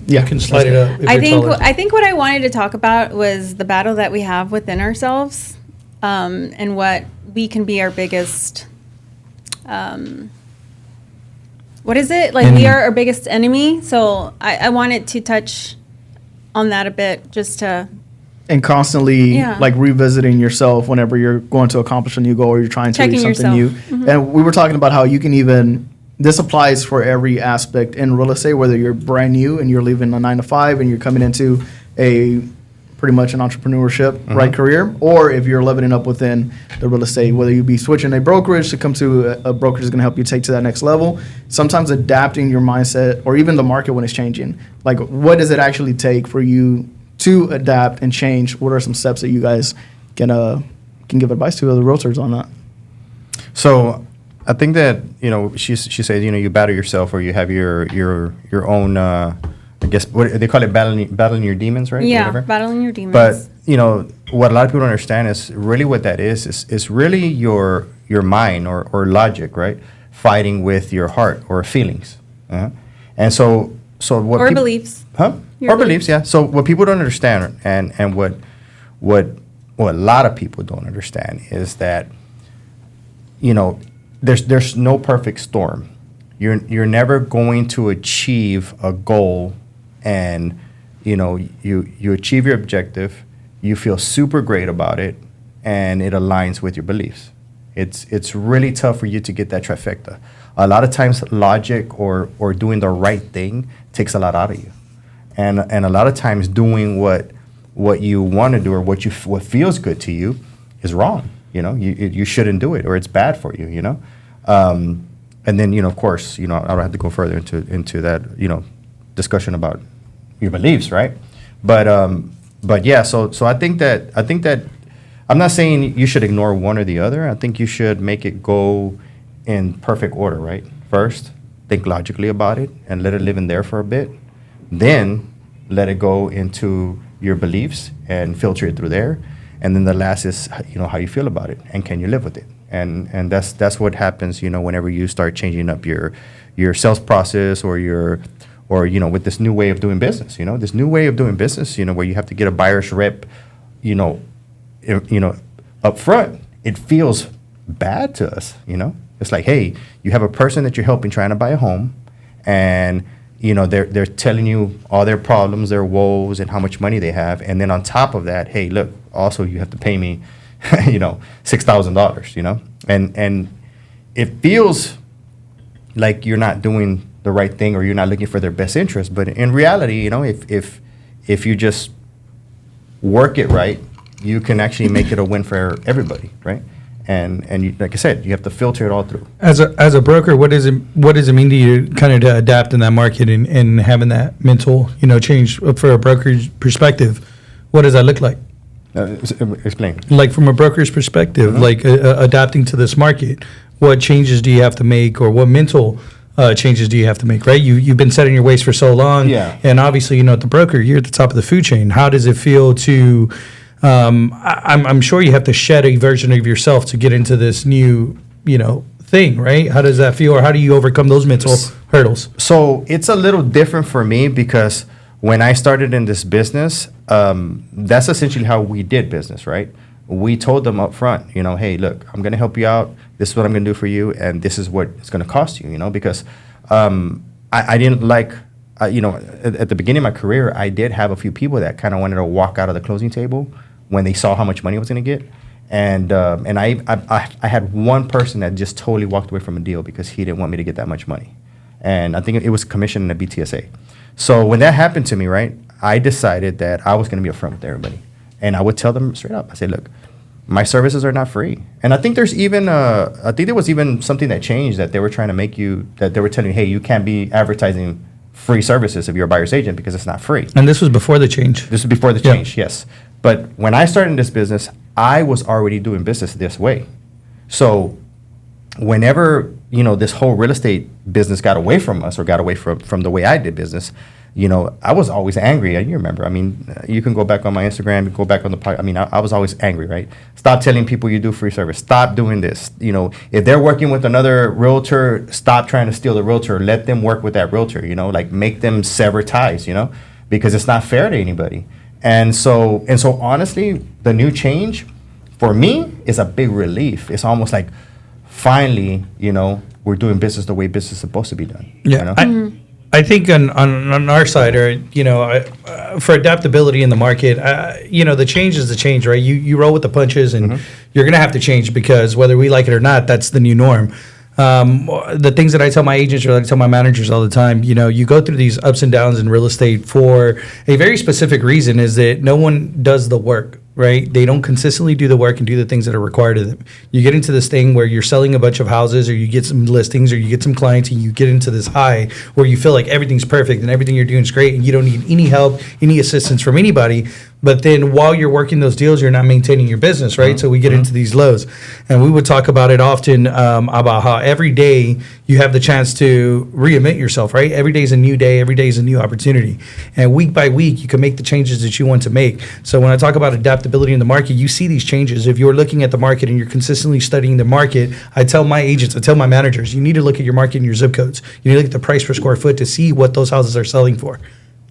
Yeah, You can slide it up. If I you're think taller. I think what I wanted to talk about was the battle that we have within ourselves, and what we can be our biggest. What is it? Like, we are our biggest enemy. So I wanted to touch on that a bit, just to. And constantly Yeah. like revisiting yourself whenever you're going to accomplish a new goal or you're trying to Checking reach something yourself. new. And we were talking about how you can even, this applies for every aspect in real estate, whether you're brand new and you're leaving a 9 to 5 and you're coming into a pretty much an entrepreneurship right career, or if you're leveling up within the real estate, whether you be switching a brokerage to come to a brokerage is going to help you take to that next level. Sometimes adapting your mindset or even the market when it's changing. Like, what does it actually take for you to adapt and change? What are some steps that you guys can give advice to other realtors on that? So I think that, she says, you battle yourself, or you have your own, I guess, what they call it, battling your demons, right? Yeah, Whatever. battling your demons. But, what a lot of people don't understand is really what that is really your mind or logic, right? Fighting with your heart or feelings. And so what or beliefs. Huh? Your Or beliefs, yeah. So what people don't understand, and what a lot of people don't understand, is that there's no perfect storm. You're never going to achieve a goal, and you achieve your objective, you feel super great about it, and it aligns with your beliefs. It's really tough for you to get that trifecta. A lot of times logic or doing the right thing takes a lot out of you. And a lot of times doing what you want to do or what feels good to you is wrong. You shouldn't do it, or it's bad for you. And then of course I don't have to go further into that discussion about your beliefs, right? But yeah. So I think that I'm not saying you should ignore one or the other. I think you should make it go in perfect order, right? First, think logically about it and let it live in there for a bit. Then let it go into your beliefs and filter it through there. And then the last is, how you feel about it and can you live with it? And that's what happens, whenever you start changing up your sales process or with this new way of doing business, this new way of doing business, where you have to get a buyer's rep, up front. It feels bad to us, It's like, hey, you have a person that you're helping trying to buy a home, and they're telling you all their problems, their woes, and how much money they have. And then on top of that, hey, look, also you have to pay me, $6,000, And it feels like you're not doing the right thing or you're not looking for their best interest. But in reality, if you just work it right, you can actually make it a win for everybody, right? And you, like I said, you have to filter it all through. As a broker, what does it mean to you kind of to adapt in that market and having that mental change for a broker's perspective? What does that look like? Explain. Like from a broker's perspective, like adapting to this market, what changes do you have to make, or what mental changes do you have to make? Right, you've been set in your ways for so long, yeah. And obviously, at the broker, you're at the top of the food chain. How does it feel to? I'm sure you have to shed a version of yourself to get into this new, thing, right? How does that feel, or how do you overcome those mental hurdles? So it's a little different for me because when I started in this business, that's essentially how we did business, right? We told them up front, hey, look, I'm going to help you out. This is what I'm going to do for you, and this is what it's going to cost you, because I didn't like, at the beginning of my career, I did have a few people that kind of wanted to walk out of the closing table when they saw how much money I was going to get. And I had one person that just totally walked away from a deal because he didn't want me to get that much money. And I think it was commission and a BTSA. So when that happened to me, right, I decided that I was going to be upfront with everybody. And I would tell them straight up. I said, look, my services are not free. And I think there was even something that changed, that they were trying to make you, that they were telling you, hey, you can't be advertising free services if you're a buyer's agent because it's not free. And this was before the change. This was before the change, yes. But when I started in this business, I was already doing business this way. So whenever, this whole real estate business got away from us, or got away from the way I did business, I was always angry. You remember? I mean, you can go back on my Instagram, go back on the podcast. I mean, I was always angry, right? Stop telling people you do free service. Stop doing this. If they're working with another realtor, stop trying to steal the realtor. Let them work with that realtor. Like make them sever ties. Because it's not fair to anybody. And so honestly, the new change for me is a big relief. It's almost like finally, we're doing business the way business is supposed to be done. Yeah. I think on our side, or for adaptability in the market, the change is the change, right? You roll with the punches, and you're gonna have to change because whether we like it or not, that's the new norm. The things that I tell my agents or I tell my managers all the time, you go through these ups and downs in real estate for a very specific reason, is that no one does the work, right? They don't consistently do the work and do the things that are required of them. You get into this thing where you're selling a bunch of houses, or you get some listings, or you get some clients, and you get into this high where you feel like everything's perfect and everything you're doing is great and you don't need any help, any assistance from anybody. But then while you're working those deals, you're not maintaining your business, right? So we get into these lows. And we would talk about it often about how every day you have the chance to reinvent yourself, right? Every day is a new day. Every day is a new opportunity. And week by week, you can make the changes that you want to make. So when I talk about adaptability in the market, you see these changes. If you're looking at the market and you're consistently studying the market, I tell my agents, I tell my managers, you need to look at your market and your zip codes. You need to look at the price per square foot to see what those houses are selling for.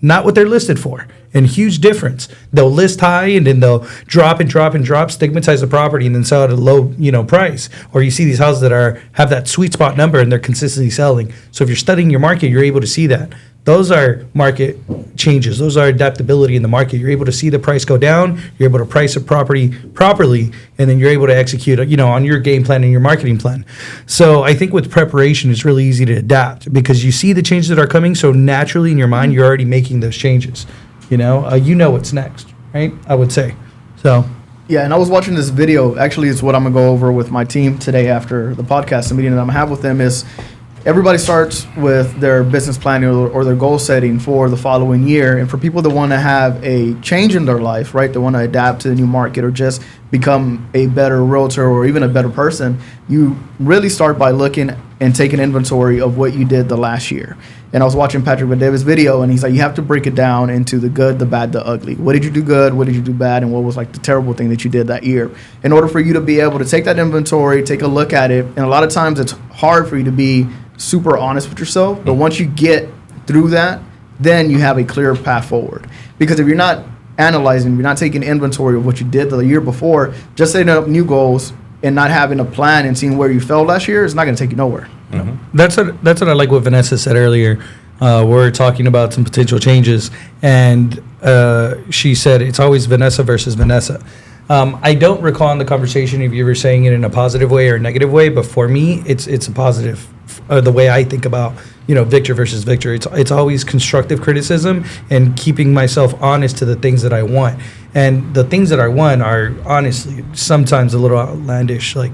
Not what they're listed for. And huge difference. They'll list high and then they'll drop and drop and drop, stigmatize the property, and then sell at a low, price. Or you see these houses that have that sweet spot number and they're consistently selling. So if you're studying your market, you're able to see that. Those are market changes. Those are adaptability in the market. You're able to see the price go down. You're able to price a property properly, and then you're able to execute, on your game plan and your marketing plan. So I think with preparation, it's really easy to adapt because you see the changes that are coming. So naturally in your mind, you're already making those changes. You know what's next, right? I would say. So. Yeah, and I was watching this video. Actually, it's what I'm going to go over with my team today after the podcast. The meeting that I'm going to have with them is everybody starts with their business planning or their goal setting for the following year. And for people that want to have a change in their life, right, they want to adapt to the new market or just become a better realtor or even a better person, you really start by looking and taking inventory of what you did the last year. And I was watching Patrick Bet-David's video, and he's like, you have to break it down into the good, the bad, the ugly. What did you do good? What did you do bad? And what was like the terrible thing that you did that year? In order for you to be able to take that inventory, take a look at it, and a lot of times it's hard for you to be super honest with yourself. But once you get through that, then you have a clear path forward. Because if you're not analyzing, you're not taking inventory of what you did the year before, just setting up new goals and not having a plan and seeing where you fell last year, it's not going to take you nowhere. That's what I like what Vanessa said earlier. We're talking about some potential changes, and she said it's always Vanessa versus Vanessa. I don't recall in the conversation if you were saying it in a positive way or a negative way, but for me, it's a positive. The way I think about Victor versus Victor, it's always constructive criticism and keeping myself honest to the things that I want, and the things that I want are honestly sometimes a little outlandish, like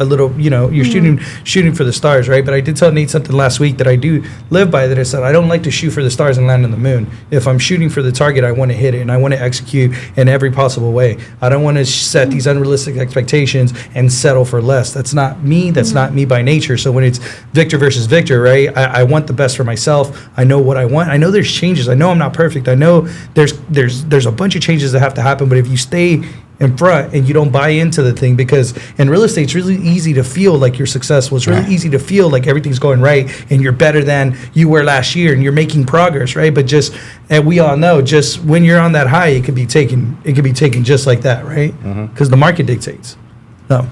a little, you're shooting for the stars, right? But I did tell Nate something last week that I do live by, that I said I don't like to shoot for the stars and land on the moon. If I'm shooting for the target, I want to hit it, and I want to execute in every possible way. I don't want to set these unrealistic expectations and settle for less. That's not me. That's not me by nature. So when it's Victor versus Victor, right, I want the best for myself. I know what I want. I know there's changes. I know I'm not perfect. I know there's a bunch of changes that have to happen, but if you stay in front and you don't buy into the thing, because in real estate it's really easy to feel like you're successful. It's really easy to feel like everything's going right and you're better than you were last year and you're making progress, right? But and we all know, just when you're on that high, it could be taken just like that, right? Because the market dictates. So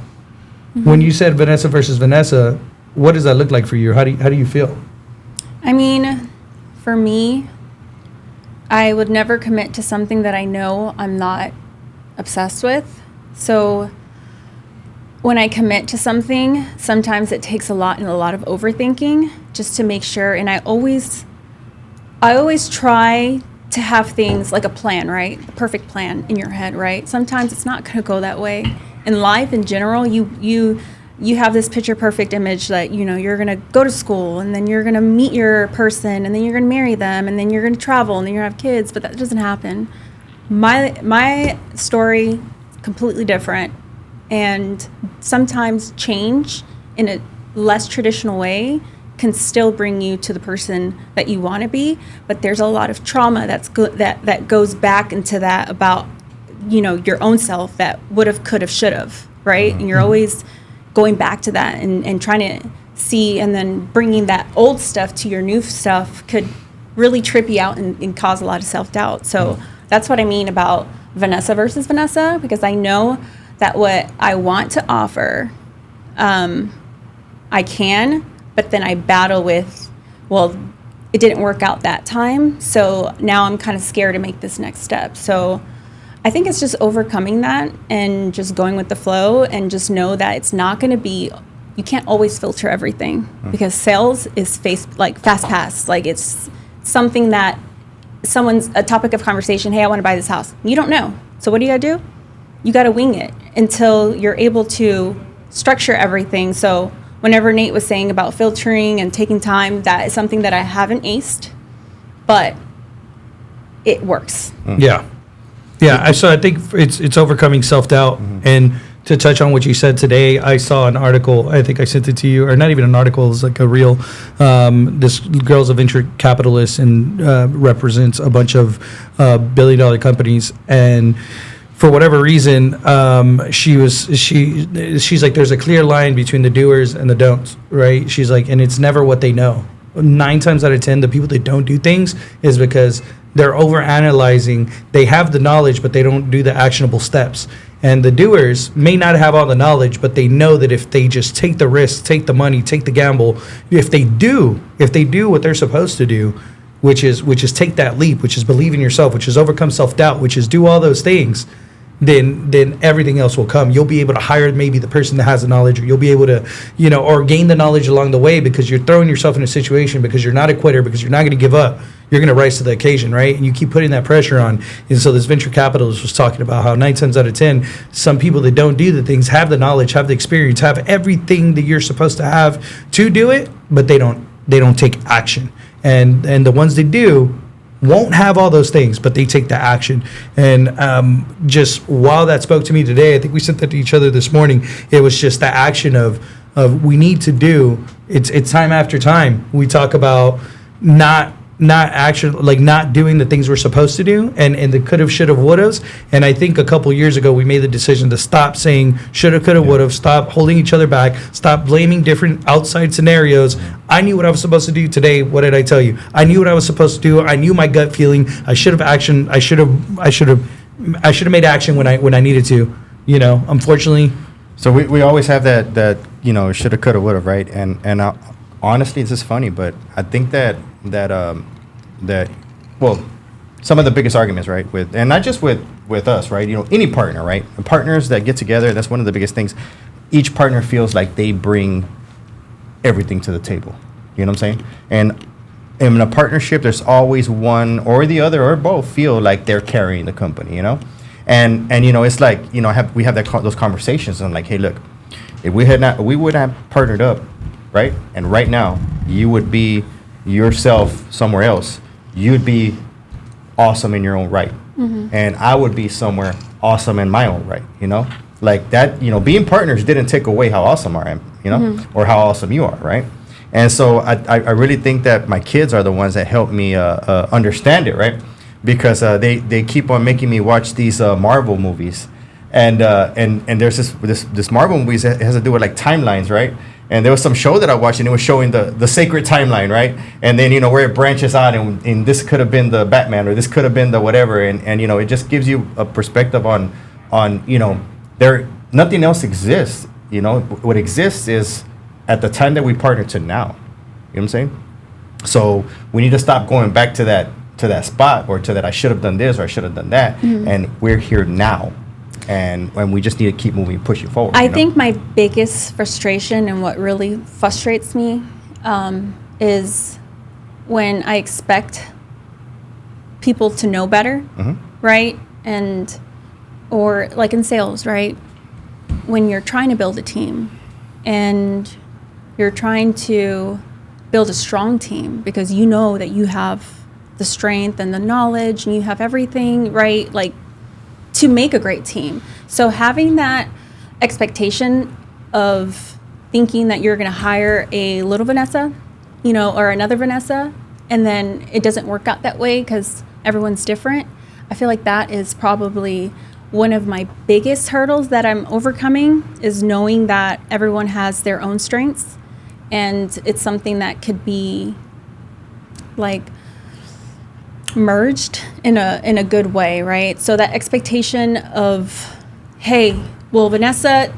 when you said Vanessa versus Vanessa, what does that look like for you? How do you feel? I mean, for me, I would never commit to something that I know I'm not obsessed with. So when I commit to something, sometimes it takes a lot of overthinking just to make sure. And I always try to have things like a plan, right? The perfect plan in your head, right? Sometimes it's not going to go that way. In life in general, you have this picture perfect image that, you're going to go to school and then you're going to meet your person and then you're going to marry them and then you're going to travel and then you're going to have kids, but that doesn't happen. My story, completely different, and sometimes change in a less traditional way can still bring you to the person that you want to be, but there's a lot of trauma that goes back into that about, you know, your own self that would have, could have, should have, right? And you're always going back to that and trying to see, and then bringing that old stuff to your new stuff could really trip you out and cause a lot of self-doubt. So that's what I mean about Vanessa versus Vanessa, because I know that what I want to offer, I can, but then I battle with, well, it didn't work out that time, so now I'm kind of scared to make this next step. So I think it's just overcoming that and just going with the flow, and just know that it's not going to be, you can't always filter everything, because sales is fast pass. Like, it's something that someone's a topic of conversation. Hey, I want to buy this house. You don't know. So what do you got to do? You got to wing it until you're able to structure everything. So whenever Nate was saying about filtering and taking time, that is something that I haven't aced, but it works. Yeah. Yeah, so I think it's overcoming self-doubt. And to touch on what you said today, I saw an article, I think I sent it to you, or not even an article, it's like a reel. This girl's a venture capitalist and represents a bunch of billion-dollar companies. And for whatever reason, she's like, there's a clear line between the doers and the don'ts, right? She's like, and it's never what they know. 9 times out of 10, the people that don't do things is because they're over-analyzing. They have the knowledge, but they don't do the actionable steps. And the doers may not have all the knowledge, but they know that if they just take the risk, take the money, take the gamble, if they do what they're supposed to do, which is take that leap, which is believe in yourself, which is overcome self-doubt, which is do all those things, then everything else will come. You'll be able to hire maybe the person that has the knowledge, or you'll be able to, or gain the knowledge along the way, because you're throwing yourself in a situation, because you're not a quitter, because you're not going to give up. You're going to rise to the occasion, right? And you keep putting that pressure on. And so this venture capitalist was talking about how 9 times out of 10, some people that don't do the things have the knowledge, have the experience, have everything that you're supposed to have to do it, but they don't take action. And the ones that do won't have all those things, but they take the action. And just while that spoke to me today, I think we sent that to each other this morning. It was just the action of we need to do. It's time after time we talk about not doing the things we're supposed to do, and the could have, should have, would have. And I think a couple years ago we made the decision to stop saying should have, could have, would have, stop holding each other back, stop blaming different outside scenarios. I knew what I was supposed to do today. What did I tell you? I knew what I was supposed to do. I knew my gut feeling. I should have made action when I needed to. Unfortunately. So we always have that shoulda, coulda, woulda, right? And honestly, it's just funny, but I think that some of the biggest arguments, right, with, and not just with us, right, any partner, right, and partners that get together, that's one of the biggest things. Each partner feels like they bring everything to the table. You know what I'm saying? And in a partnership, there's always one or the other or both feel like they're carrying the company. And it's like, we have those conversations, and I'm like, hey, look, if we would have partnered up, right, and right now you would be yourself somewhere else, you'd be awesome in your own right, and I would be somewhere awesome in my own right. Like that. Being partners didn't take away how awesome I am, or how awesome you are, right? And so I really think that my kids are the ones that help me understand it, right? Because they keep on making me watch these Marvel movies, and there's this Marvel movies that has to do with like timelines, right? And there was some show that I watched, and it was showing the sacred timeline, right? And then where it branches out, and this could have been the Batman, or this could have been the whatever, and it just gives you a perspective on there, nothing else exists. What exists is at the time that we partner to now. You know what I'm saying? So we need to stop going back to that spot, or to that I should have done this or I should have done that, and we're here now. And we just need to keep moving, pushing forward. I think my biggest frustration, and what really frustrates me, is when I expect people to know better, right? Or like in sales, right? When you're trying to build a team, and you're trying to build a strong team because you know that you have the strength and the knowledge and you have everything, right? Like, to make a great team. So having that expectation of thinking that you're going to hire a little Vanessa or another Vanessa, and then it doesn't work out that way because everyone's different. I feel like that is probably one of my biggest hurdles that I'm overcoming, is knowing that everyone has their own strengths, and it's something that could be like merged in a good way, right? So that expectation of, hey, well, Vanessa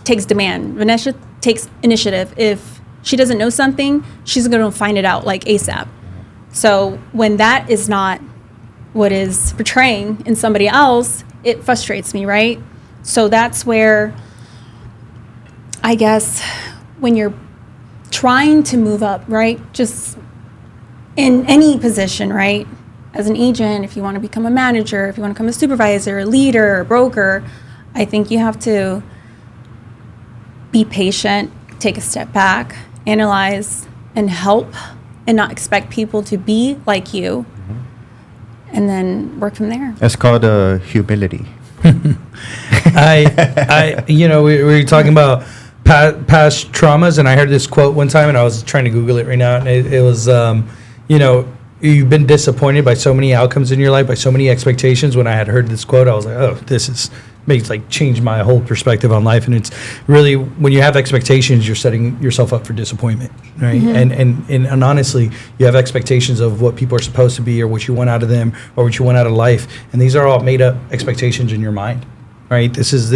takes demand. Vanessa takes initiative. If she doesn't know something, she's going to find it out like ASAP. So when that is not what is portraying in somebody else, it frustrates me, right? So that's where, I guess, when you're trying to move up, right? Just in any position, right? As an agent, if you want to become a manager, if you want to become a supervisor, a leader, a broker, I think you have to be patient, take a step back, analyze, and help, and not expect people to be like you, and then work from there. That's called humility. we were talking about past traumas, and I heard this quote one time, and I was trying to Google it right now, and it was, you've been disappointed by so many outcomes in your life, by so many expectations. When I had heard this quote, I was like, oh, this makes change my whole perspective on life. And it's really, when you have expectations, you're setting yourself up for disappointment, right? Mm-hmm. And honestly, you have expectations of what people are supposed to be, or what you want out of them, or what you want out of life. And these are all made up expectations in your mind, right? This is,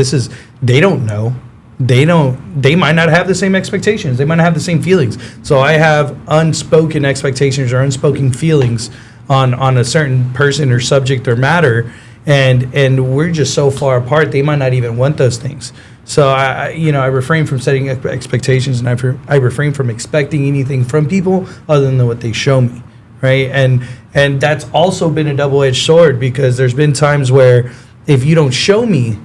they don't know. They might not have the same expectations. They might not have the same feelings. So I have unspoken expectations or unspoken feelings on a certain person or subject or matter, and we're just so far apart. They might not even want those things. So I refrain from setting expectations, and I refrain from expecting anything from people other than what they show me, right? And that's also been a double-edged sword, because there's been times where if you don't show me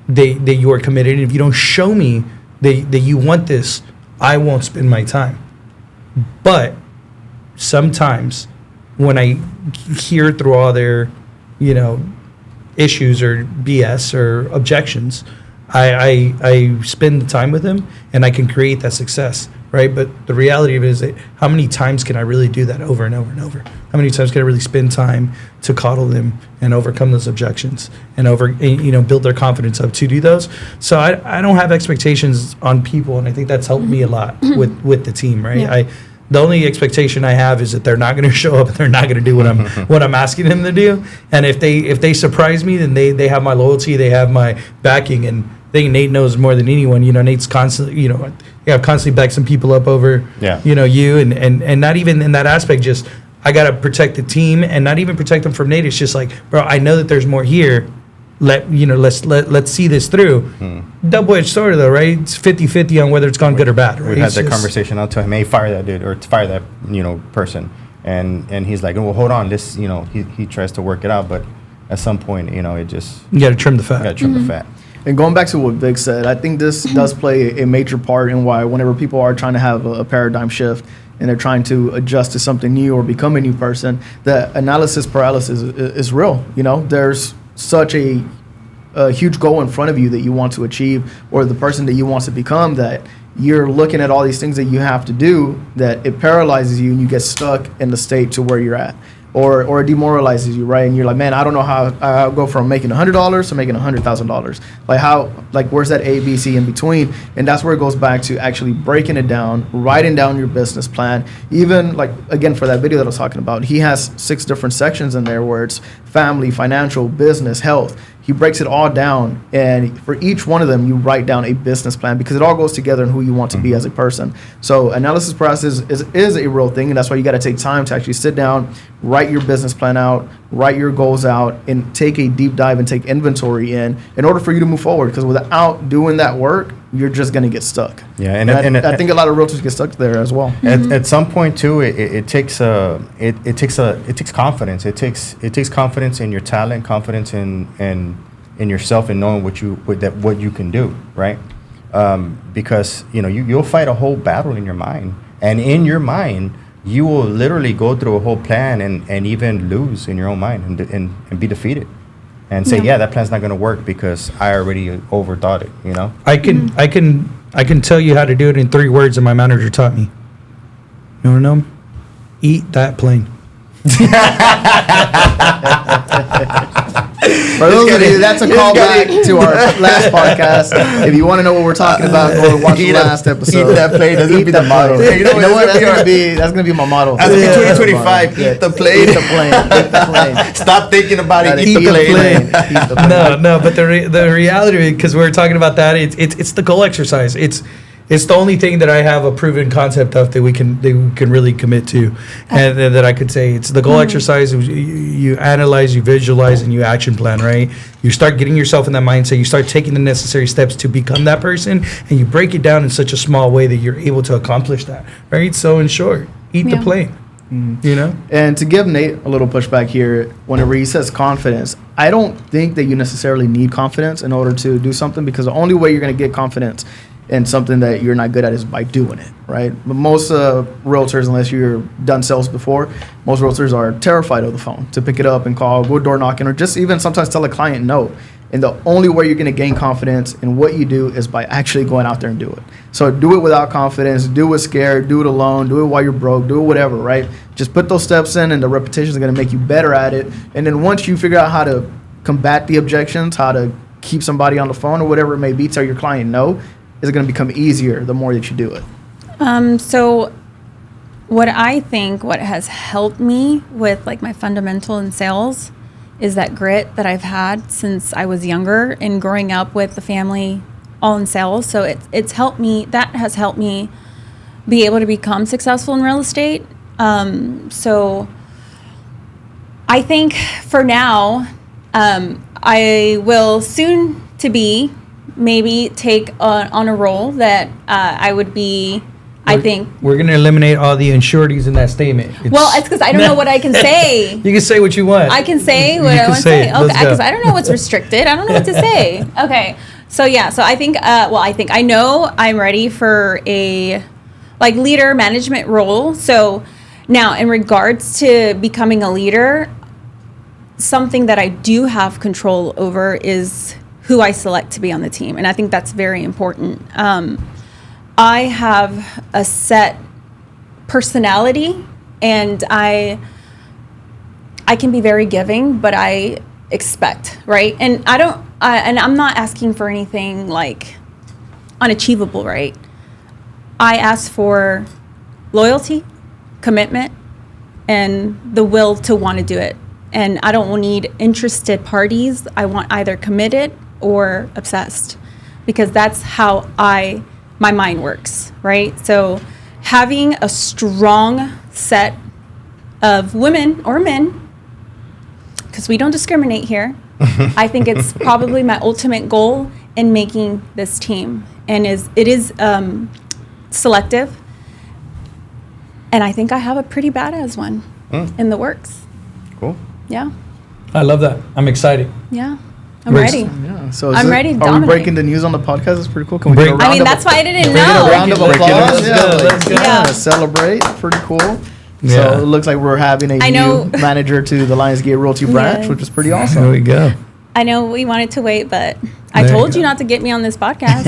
that you are committed, and if you don't show me that you want this, I won't spend my time. But sometimes when I hear through all their, issues or BS or objections, I spend the time with them, and I can create that success, right? But the reality of it is that how many times can I really do that over and over and over? How many times can I really spend time to coddle them and overcome those objections and build their confidence up to do those? So I don't have expectations on people, and I think that's helped me a lot with the team, right? Yeah. The only expectation I have is that they're not going to show up and they're not going to do what I'm asking them to do. And if they surprise me, then they have my loyalty, they have my backing. And I think Nate knows more than anyone. Nate's constantly, constantly back some people up over, you, and not even in that aspect. Just I got to protect the team, and not even protect them from Nate. It's just like, bro, I know that there's more here. Let's see this through. Double-edged sword, though, right? It's 50-50 on whether it's gone good or bad. Right? We had that conversation. I'll tell him, hey, fire that dude, or fire that person, and he's like, oh, well, hold on, this he tries to work it out, but at some point, it just, you got to trim the fat. You got to trim the fat. And going back to what Vic said, I think this does play a major part in why whenever people are trying to have a paradigm shift and they're trying to adjust to something new or become a new person, the analysis paralysis is real. There's such a huge goal in front of you that you want to achieve, or the person that you want to become, that you're looking at all these things that you have to do, that it paralyzes you and you get stuck in the state to where you're at. Or it demoralizes you, right? And you're like, man, I don't know how I'll go from making $100 to making $100,000. Where's that A, B, C in between? And that's where it goes back to actually breaking it down, writing down your business plan. Even again, for that video that I was talking about, he has 6 different sections in there where it's family, financial, business, health. He breaks it all down, and for each one of them, you write down a business plan, because it all goes together in who you want to be as a person. So analysis process is a real thing, and that's why you got to take time to actually sit down, write your business plan out, write your goals out, and take a deep dive and take inventory in order for you to move forward. Because without doing that work, you're just going to get stuck. Yeah, and I think a lot of realtors get stuck there as well. At some point too, it takes confidence. It takes confidence in your talent, confidence in yourself, and knowing what you can do, right? Because you'll fight a whole battle in your mind, and in your mind you will literally go through a whole plan and even lose in your own mind and be defeated. And say, yeah, that plan's not going to work because I already overthought it. I can tell you how to do it in 3 words that my manager taught me. You want to know? Eat that plane. For those of you, that's a callback to our last podcast. If you want to know what we're talking about, go and watch the last episode. Eat that plane. That's going to be the motto. Hey, you know what? That's gonna be my motto. That's going to be 2025. Eat the plane. Eat the plane. Eat the plane. Stop thinking about it. Eat the plane. Eat the plane. No, but the reality, because we're talking about that, it's the goal exercise. It's the only thing that I have a proven concept of that we can really commit to, and that I could say it's the goal exercise. You analyze, you visualize, and you action plan. Right? You start getting yourself in that mindset. You start taking the necessary steps to become that person, and you break it down in such a small way that you're able to accomplish that. Right? So in short, eat the plane. You know. And to give Nate a little pushback here, whenever he says confidence, I don't think that you necessarily need confidence in order to do something, because the only way you're going to get confidence in something that you're not good at is by doing it, right? But most realtors, unless you've done sales before, most realtors are terrified of the phone, to pick it up and call, go door knocking, or just even sometimes tell a client no. And the only way you're going to gain confidence in what you do is by actually going out there and do it. So do it without confidence, do it scared, do it alone, do it while you're broke, do it whatever, right? Just put those steps in, and the repetition is going to make you better at it. And then once you figure out how to combat the objections, how to keep somebody on the phone or whatever it may be, tell your client no, is going to become easier the more that you do it. So what I think what has helped me with like my fundamental in sales is that grit that I've had since I was younger and growing up with the family all in sales. So it's helped me, that has helped me be able to become successful in real estate. So I think for now, I will soon to be maybe take on a role that I would be, I think. We're going to eliminate all the insurities in that statement. It's because I don't know what I can say. You can say what you want. I can say what I want to say. Okay, because I don't know what's restricted. I don't know what to say. Okay. So yeah, so I think, I know I'm ready for a like leader management role. So now in regards to becoming a leader, something that I do have control over is who I select to be on the team. And I think that's very important. I have a set personality, and I can be very giving, but I expect, right? And and I'm not asking for anything like unachievable, right? I ask for loyalty, commitment, and the will to want to do it. And I don't need interested parties. I want either committed or obsessed, because that's how my mind works, right? So having a strong set of women or men, because we don't discriminate here, I think it's probably my ultimate goal in making this team. And it is selective. And I think I have a pretty badass one in the works. Cool. Yeah. I love that. I'm excited. Yeah. I'm ready. Yeah. So I'm ready to Are dominate. we breaking the news on the podcast? That's pretty cool. Can we get a round I mean, of that's why I didn't Can we get a know. round of Break it. applause? Let's go, let's go. Yeah. Celebrate. Pretty cool. Yeah. So it looks like we're having a I know. new manager to the Lionsgate Realty branch, Yes. which is pretty There awesome. we go. I know we wanted to wait, but I There you told go. you not to get me on this podcast.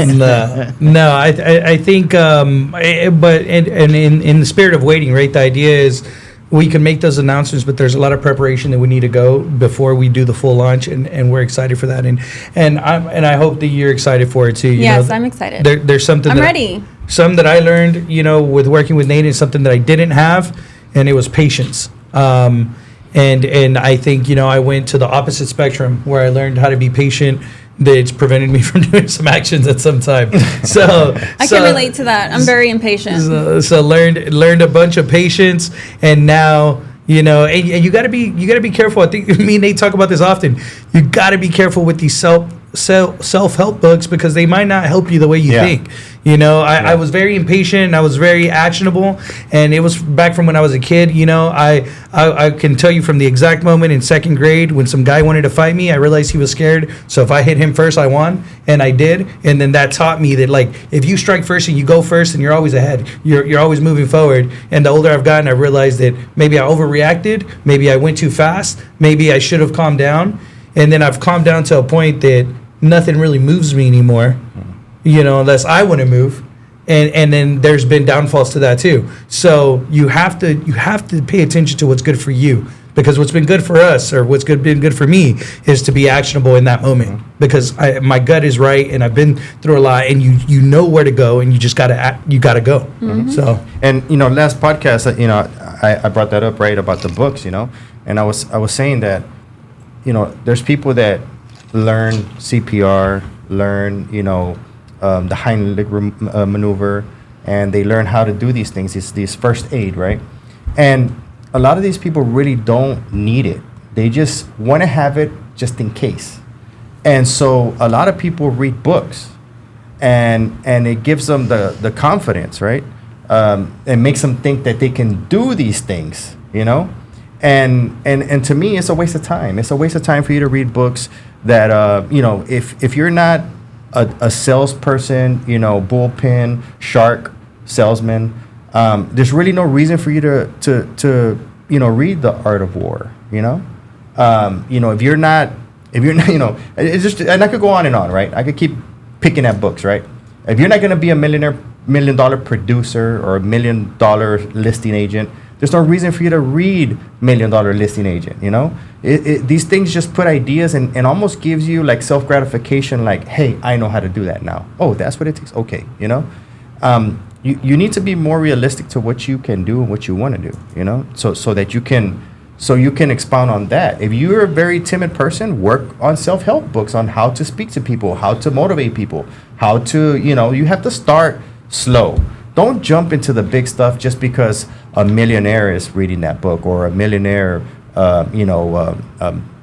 No, I think, but in the spirit of waiting, right? The idea is we can make those announcements, but there's a lot of preparation that we need to go before we do the full launch, and we're excited for that, and I hope that you're excited for it too. Yes, I'm excited. There's something I'm that ready. Some that I learned, with working with Nate, is something that I didn't have, and it was patience. And I think, I went to the opposite spectrum where I learned how to be patient. That's prevented me from doing some actions at some time. So I can relate to that. I'm very impatient. So learned a bunch of patience, and now and you got to be careful. I think me and Nate talk about this often. You got to be careful with these self-help books, because they might not help you the way you think. I was very impatient. I was very actionable, and it was back from when I was a kid. I can tell you from the exact moment in second grade when some guy wanted to fight me, I realized he was scared. So if I hit him first, I won, and I did. And then that taught me that, like, if you strike first and you go first, and you're always ahead. You're always moving forward. And the older I've gotten, I realized that maybe I overreacted, maybe I went too fast, maybe I should have calmed down. And then I've calmed down to a point that nothing really moves me anymore, unless I want to move. And then there's been downfalls to that too. So you have to pay attention to what's good for you, because what's been good for us, or been good for me, is to be actionable in that moment. Because my gut is right, and I've been through a lot, and you know where to go, and you just gotta go. So, And last podcast, I brought that up, right, about the books, and I was saying that, there's people that learn CPR, learn the Heimlich maneuver, and they learn how to do these things, these first aid, right? And a lot of these people really don't need it. They just want to have it just in case. And so a lot of people read books, and it gives them the confidence, right? It makes them think that they can do these things, And to me, it's a waste of time. It's a waste of time for you to read books that, if you're not a salesperson, bullpen, shark salesman, there's really no reason for you to read The Art of War, if you're not, it's just, and I could go on and on, right? I could keep picking at books, right? If you're not going to be a $1 million producer or $1 million listing agent, there's no reason for you to read $1 million listing agent, These things just put ideas and almost gives you like self-gratification, like, hey, I know how to do that now. Oh, that's what it takes. Okay, you need to be more realistic to what you can do and what you want to do, so that you can expound on that. If you're a very timid person, work on self-help books on how to speak to people, how to motivate people, how to, you have to start slow. Don't jump into the big stuff just because a millionaire is reading that book, or a millionaire,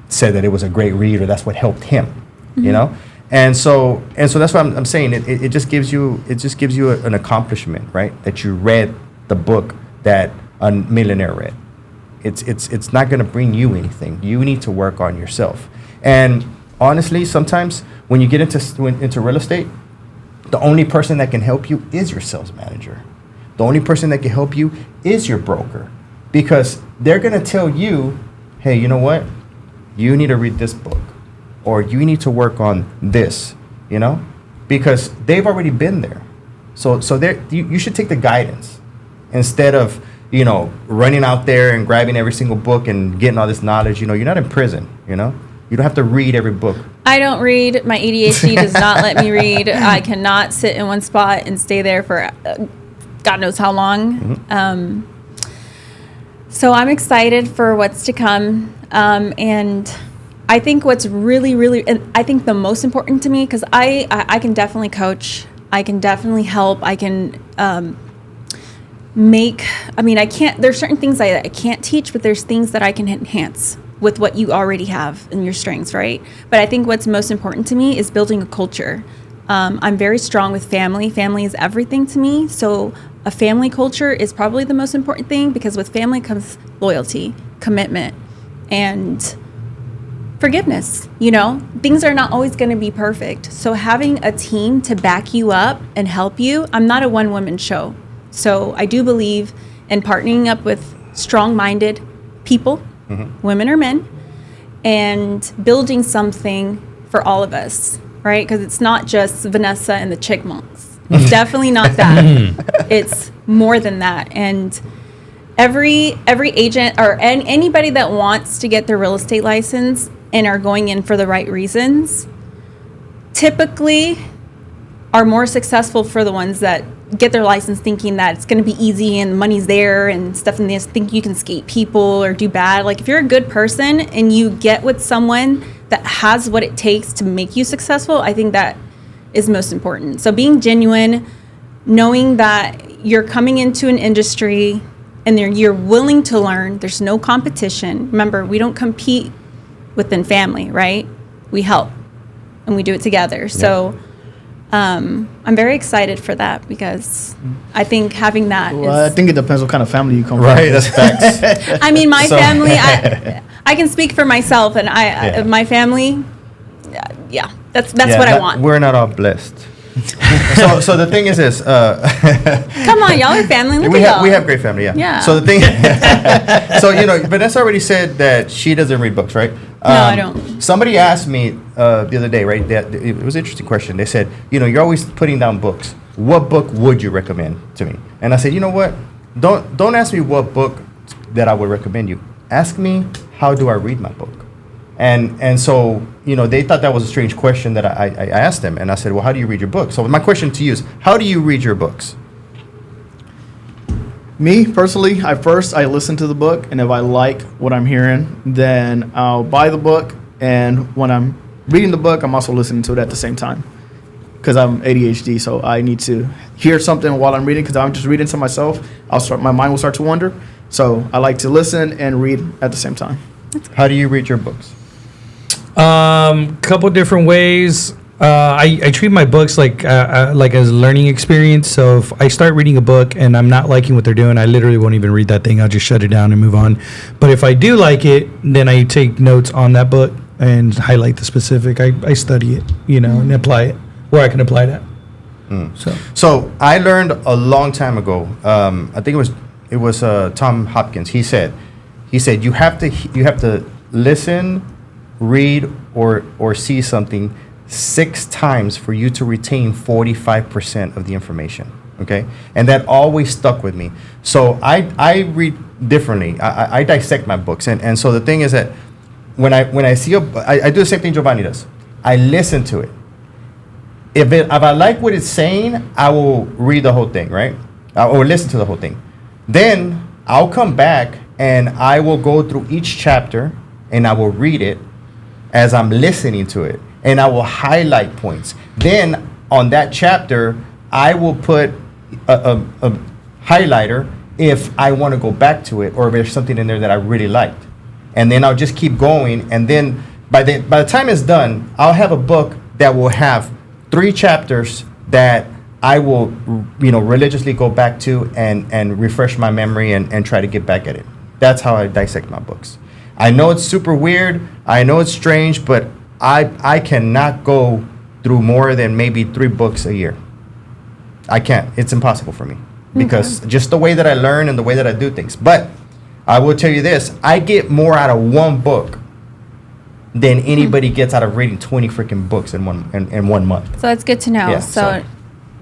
said that it was a great read, or that's what helped him, And so that's what I'm saying. It just gives you an accomplishment, right? That you read the book that a millionaire read. It's not going to bring you anything. You need to work on yourself. And honestly, sometimes when you get into real estate, the only person that can help you is your sales manager. The only person that can help you is your broker, because they're going to tell you, hey, you know what? You need to read this book, or you need to work on this, because they've already been there. So you should take the guidance instead of, running out there and grabbing every single book and getting all this knowledge. You're not in prison, You don't have to read every book. I don't read. My ADHD does not let me read. I cannot sit in one spot and stay there for God knows how long. So I'm excited for what's to come. And I think what's really, and I think the most important to me, because I can definitely coach. I can definitely help. I can there's certain things I can't teach, but there's things that I can enhance with what you already have in your strengths, right? But I think what's most important to me is building a culture. I'm very strong with family. Family is everything to me. So a family culture is probably the most important thing, because with family comes loyalty, commitment, and forgiveness. Things are not always going to be perfect. So having a team to back you up and help you, I'm not a one-woman show. So I do believe in partnering up with strong-minded people, women or men, and building something for all of us, right? Because it's not just Vanessa and the Chickmonks. It's definitely not that. It's more than that. And every agent or anybody that wants to get their real estate license and are going in for the right reasons, typically are more successful for the ones that get their license thinking that it's going to be easy and money's there and stuff, and they just think you can skate people or do bad. Like, if you're a good person and you get with someone that has what it takes to make you successful, I think that is most important. So being genuine, knowing that you're coming into an industry and you're willing to learn, there's no competition. Remember, we don't compete within family, right? We help and we do it together. Yeah. So I'm very excited for that, because I think having that I think it depends what kind of family you come from. Right, that's facts. I mean, my family, I can speak for myself, and my family, that's what I want. We're not all blessed. So the thing is this. Come on, y'all are family. Look at y'all. We have great family, yeah. So the thing, Vanessa already said that she doesn't read books, right? No, I don't. Somebody asked me the other day, right? It was an interesting question. They said, you're always putting down books. what book would you recommend to me? And I said, you know what? Don't ask me what book that I would recommend you. Ask me, how do I read my book? And so, you know, they thought that was a strange question that I asked them. And I said, well, how do you read your book? So my question to you is, how do you read your books? Me, personally, I listen to the book, and if I like what I'm hearing, then I'll buy the book, and when I'm reading the book, I'm also listening to it at the same time. Because I'm ADHD, so I need to hear something while I'm reading, because I'm just reading to myself. My mind will start to wander. So I like to listen and read at the same time. How do you read your books? Couple different ways. I treat my books like as a learning experience. So if I start reading a book and I'm not liking what they're doing, I literally won't even read that thing. I'll just shut it down and move on. But if I do like it, then I take notes on that book and highlight the specific. I study it, and apply it where I can apply that. So I learned a long time ago. I think it was Tom Hopkins. He said you have to listen, read, or see something 6 times for you to retain 45% of the information. Okay, and that always stuck with me. So I read differently. I dissect my books, and so the thing is that when I see I do the same thing Jovani does. I listen to it. If I like what it's saying, I will read the whole thing, right? Or listen to the whole thing. Then I'll come back and I will go through each chapter and I will read it as I'm listening to it, and I will highlight points. Then on that chapter, I will put a highlighter if I want to go back to it, or if there's something in there that I really liked. And then I'll just keep going, and then by the time it's done, I'll have a book that will have 3 chapters that I will religiously go back to and refresh my memory and try to get back at it. That's how I dissect my books. I know it's super weird, I know it's strange, but I cannot go through more than maybe 3 books a year. I can't. It's impossible for me because just the way that I learn and the way that I do things. But I will tell you this, I get more out of one book than anybody gets out of reading 20 freaking books in one month. So that's good to know. Yeah, so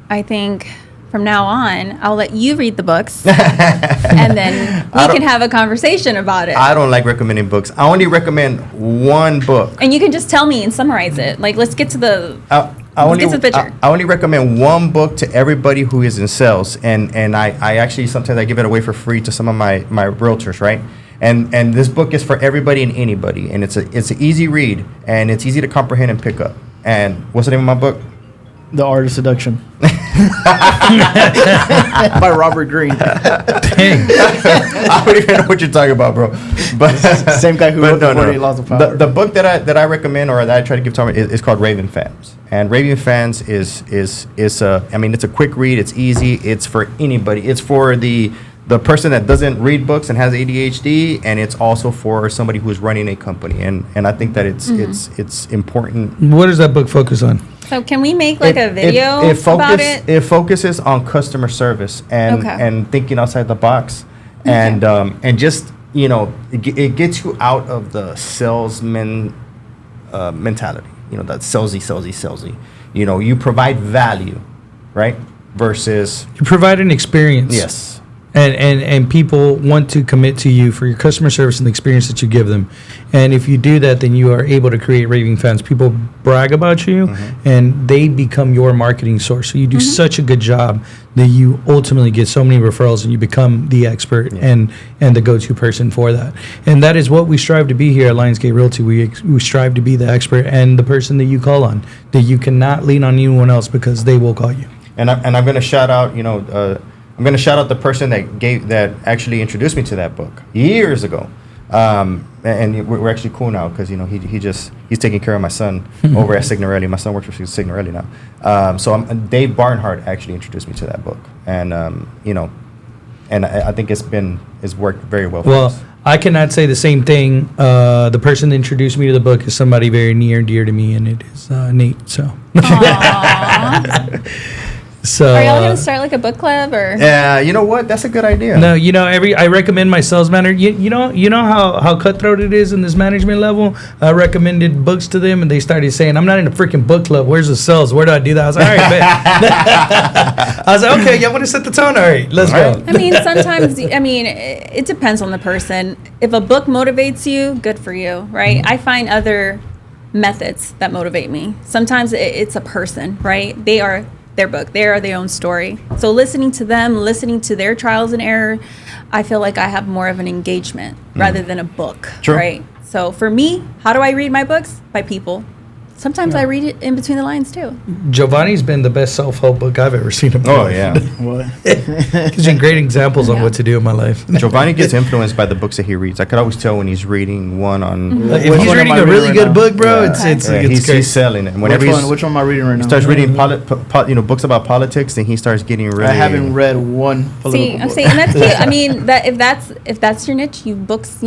I think from now on, I'll let you read the books, and then we can have a conversation about it. I don't like recommending books. I only recommend one book. And you can just tell me and summarize it. Like, let's get to the let's get to the picture. I only recommend one book to everybody who is in sales, and I actually sometimes I give it away for free to some of my realtors, right? And this book is for everybody and anybody, and it's an easy read, and it's easy to comprehend and pick up. And what's the name of my book? The Art of Seduction. By Robert Greene. Dang. I don't even know what you're talking about, bro. But Same guy who wrote the 48 Laws of Power. The book that I recommend, or that I try to give to is called Raving Fans. And Raving Fans is it's a quick read. It's easy. It's for anybody. It's for the person that doesn't read books and has ADHD, and it's also for somebody who's running a company. And I think that it's important. What does that book focus on? So can we make like a video about it? It focuses on customer service and thinking outside the box, and just it gets you out of the salesman mentality. That salesy. You provide value, right? Versus You provide an experience. yes. And people want to commit to you for your customer service and the experience that you give them. And if you do that, then you are able to create raving fans. People brag about you, and they become your marketing source. So you do such a good job that you ultimately get so many referrals, and you become the expert and the go-to person for that. And that is what we strive to be here at Lionsgate Realty. We strive to be the expert and the person that you call on, that you cannot lean on anyone else because they will call you. And I'm going to shout out, I'm going to shout out the person that actually introduced me to that book years ago. And we're actually cool now because he's taking care of my son over at Signorelli. My son works for Signorelli now. So Dave Barnhart actually introduced me to that book, and and I think it's worked very well for us. Well, I cannot say the same thing. The person that introduced me to the book is somebody very near and dear to me, and it is Nate. So. So Are y'all gonna start like a book club or? Yeah, you know what? That's a good idea. no, I recommend my sales manager. You know how cutthroat it is in this management level. I recommended books to them, and they started saying, "I'm not in a freaking book club. Where's the sales? Where do I do that?" I was like, "All right, bet." I was like, "Okay, y'all want to set the tone? All right, let's go." I mean, sometimes, it depends on the person. If a book motivates you, good for you, right? I find other methods that motivate me. Sometimes it's a person, right? They are their book. They are their own story. So listening to them, listening to their trials and error, I feel like I have more of an engagement rather than a book, True. right? So for me, how do I read my books? By people. Sometimes I read it in between the lines too. Jovani's been the best self-help book I've ever seen. Oh, yeah. What? Gives you great examples on Yeah. what to do in my life. Jovani gets influenced by the books that he reads. I could always tell when he's reading one on. If Which he's one am reading I a reading really right good now? book, bro, Yeah. it's Yeah, great. he's selling it. Whenever Which one am I reading right now? starts reading books about politics, then he starts getting really. I haven't read one political See, I'm book. saying, and that's cute. I mean, that if that's your niche, you books,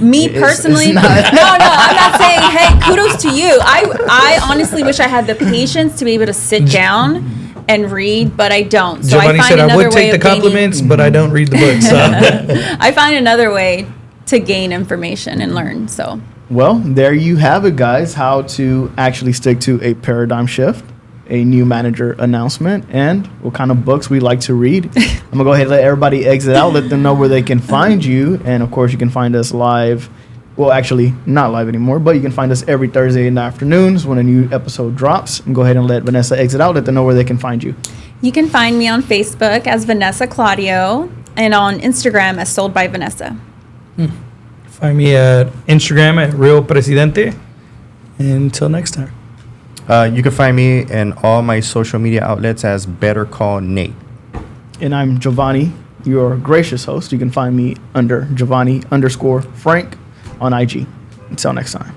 Me personally, it's no, not. I'm not saying, hey, kudos to you. I honestly wish I had the patience to be able to sit down and read, but I don't. So Giovanni I find said, "I another would way take the of gaining, compliments, but I don't read the book." So. I find another way to gain information and learn. So Well, there you have it, guys. How to actually stick to a paradigm shift, a new manager announcement, and what kind of books we like to read. I'm gonna go ahead and let everybody exit out. Let them know where they can find you, and of course, you can find us live. Well, actually, not live anymore, but you can find us every Thursday in the afternoons when a new episode drops. And go ahead and let Vanessa exit out. Let them know where they can find you. you can find me on Facebook as Vanessa Claudio and on Instagram as Sold by Vanessa. Find me at Instagram at Real Presidente. Until next time. You can find me in all my social media outlets as Better Call Nate. And I'm Jovani, your gracious host. You can find me under Jovani_Frank on IG. Until next time.